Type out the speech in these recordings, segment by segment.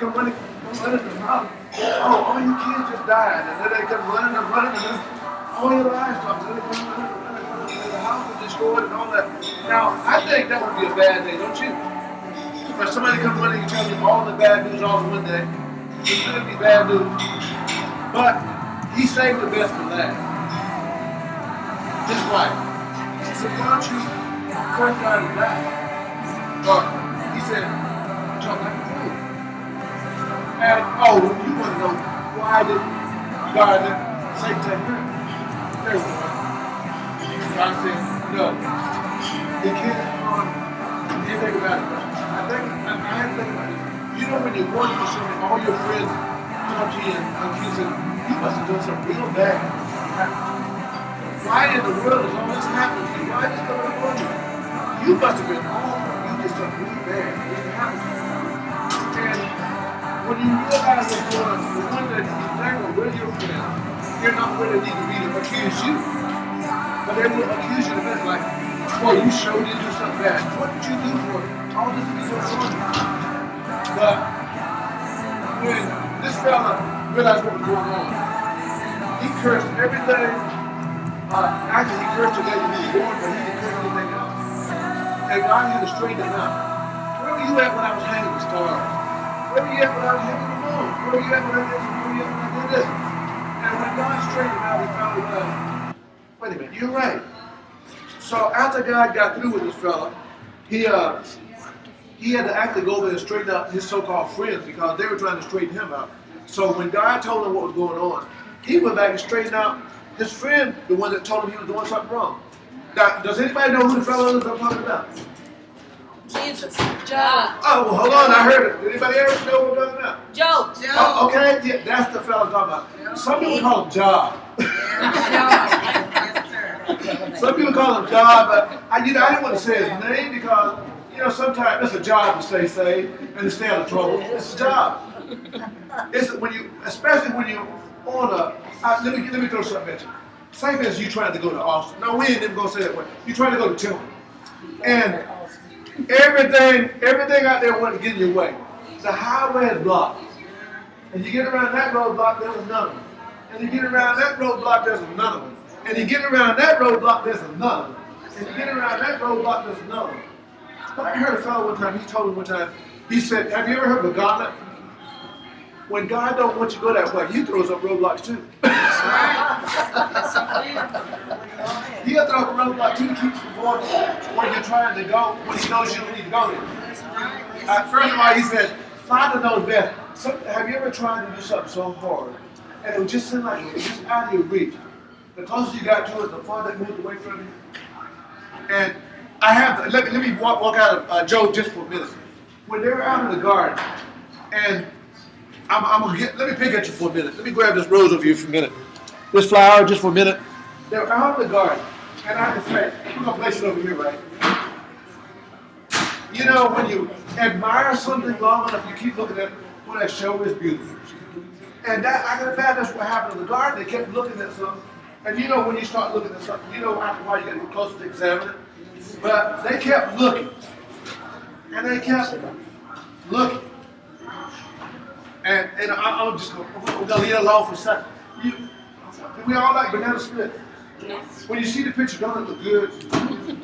Come running the house. Oh, all your kids just died, and then they come running, and then all your livestock, and then they come running, the house was destroyed and all that. Now, I think that would be a bad day, don't you? When somebody comes running and tells you all the bad news all in one day, it's going to be bad news. But he saved the best for last. His wife. She said, why don't you curse God and die? Or he said, talk like a fool. And oh, you want to know why did God say to her? There we go. God said, no. He can't think about it. I had to think about it. You know when you're going for something, all your friends come to you and accuse you, you must have done something real bad. Why in the world is all this happening to you? Why is this going on you? You must have been awful. You did something really bad. It happened to you. And when you realize what's going on, the one that is there with your friends, they're not where they need to be to accuse you. But they will accuse you in a minute like, well, you sure did do something bad. What did you do for it? All this is going on. But when this fella realized what was going on, he cursed everything. Actually, he cursed the day he was born, but he didn't curse anything else. And God had to straighten him out. Where were you at when I was hanging the stars? Where were you at when I was hanging the moon? Where were you at when I did this? Where were you at when I did this? And when God straightened him out, he found out, wait a minute, you're right. So after God got through with this fella, he had to actually go over and straighten out his so-called friends because they were trying to straighten him out. So when God told him what was going on, he went back and straightened out his friend, the one that told him he was doing something wrong. Now, does anybody know who the fellow is I'm talking about? Jesus. Job. Oh, well, hold on, I heard it. Did anybody ever know what I'm talking about? Job. Oh, okay, yeah, that's the fellow I'm talking about. Some people call him Job. Some people call him Job, but I didn't want to say his name because, sometimes it's a job to stay safe and to stay out of trouble. It's a job. Especially when you're on a. Let me throw something at you. Same as you trying to go to Austin. No, we ain't even gonna say that way. You trying to go to Temple, and everything out there want to get in your way. The highway is blocked, and you get around that roadblock, there's another one, and you get around that roadblock, there's another one, and you get around that roadblock, there's another one, and you get around that roadblock, there's another one. But I heard a fellow one time. He told me one time. He said, "Have you ever heard of a gauntlet? When God don't want you to go that way, He throws up roadblocks too." He'll throw up a roadblock too to keep you from going where you're trying to go when He knows you don't need to go there. First of all, He said, "Father knows best." So, have you ever tried to do something so hard and it would just seem like it was just out of your reach? The closer you got to it, the farther it moved away from you. And I have to, let me walk out of Job just for a minute. When they were out in the garden, and let me pick at you for a minute. Let me grab this rose over you for a minute. This flower, just for a minute. They were out in the garden, and I can say, we're going to place it over here, right? You know, when you admire something long enough, you keep looking at it, well, that show is beautiful. And that, I can imagine that's what happened in the garden. They kept looking at something. And you know when you start looking at something, you know after a while you got to get closer to examine it. But they kept looking. And they kept looking. And we're going to leave it alone for a second. We all like banana splits. When you see the picture, don't it look good?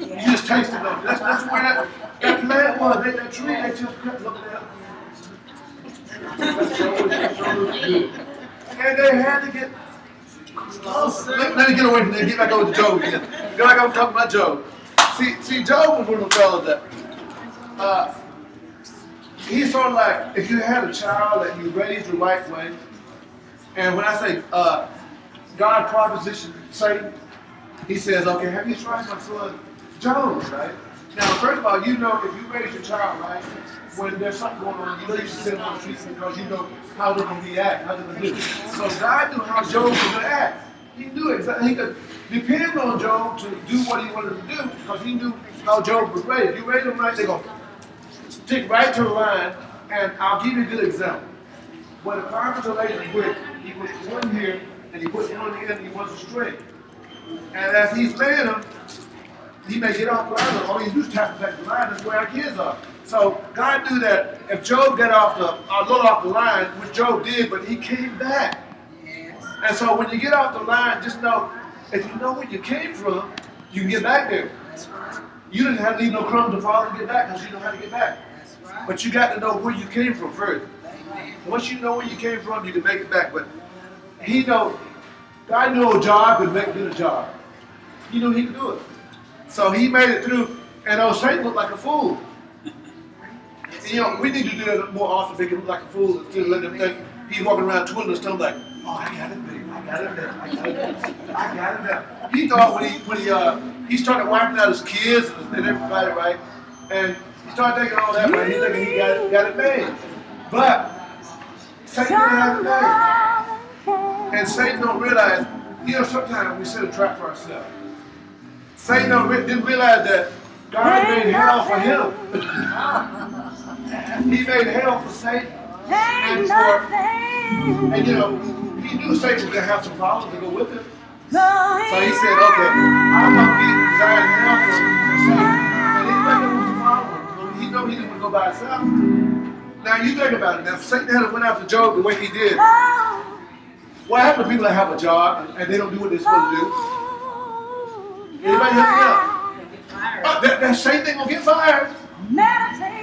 You just taste it. That's where that plant was. That tree, they just kept looking at it. That sure looked good. And they had to get close. Let me get away from there. Get back over to Job again. Get back over talking about Job. See, Job was one of the fellas that he's sort of like if you had a child that you raised the right way, and when I say God proposition Satan, He says, okay, have you tried my son Job, right? Now, first of all, you know if you raise your child right, when there's something going on, you know you should sit on the street because you know how they're going to react, how they're going to do. So God knew how Job was going to act. He knew exactly. He could depend on Job to do what He wanted to do because He knew how Job was raised. You raise them right, they go, stick right to the line, and I'll give you a good example. When a carpenter lays a brick, he puts one here, and he puts one here, and he wants a string. And as he's laying them, he may get off the line, all he do is tap the line, that's where our kids are. So God knew that if Job got a little off the line, which Job did, but he came back. And so when you get off the line, just know, if you know where you came from, you can get back there. You didn't have to leave no crumbs to fall and get back because you know how to get back. But you got to know where you came from first. Once you know where you came from, you can make it back. But God knew a job could make it a job. He knew he could do it. So he made it through, and Satan looked like a fool. And, we need to do that more often, make him look like a fool instead of letting him think he's walking around twiddling his tongue like, oh, I got it, baby. I got it there. I got it there. He thought when he started wiping out his kids and everybody, right? And he started thinking all that, right? He's thinking he got it made. But Satan didn't have it made. And Satan don't realize, sometimes we set a trap for ourselves. Satan didn't realize that God made hell for him. He made hell for Satan. And he knew Satan was going to have some problems to go with him. So he said, okay, I'm going to design hell for Satan. And he's making him some problems. He know he didn't want to go by himself. Now you think about it. Now if Satan had went after Job the way he did, what happened to people that have a job and they don't do what they're supposed to do? Anybody help me out? That same thing gonna get fired. He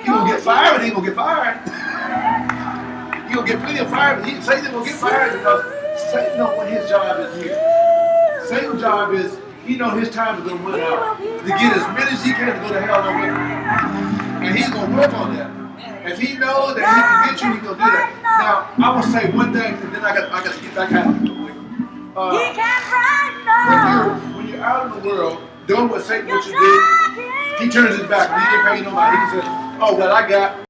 gonna get fired, but he gonna get fired. He gonna get plenty of fire, but Satan gonna get fired because Satan knows what his job is here. Satan's job is, he knows his time is gonna run out to get as many as he can to go to hell no way. And he's gonna work on that. If he knows that he can get you, he's gonna do that. Now, I will say one thing, and then I gotta get back at it. When you're out in the world, doing what Satan wants you to do, he turns his back. He didn't pay nobody. He says, oh, well, I got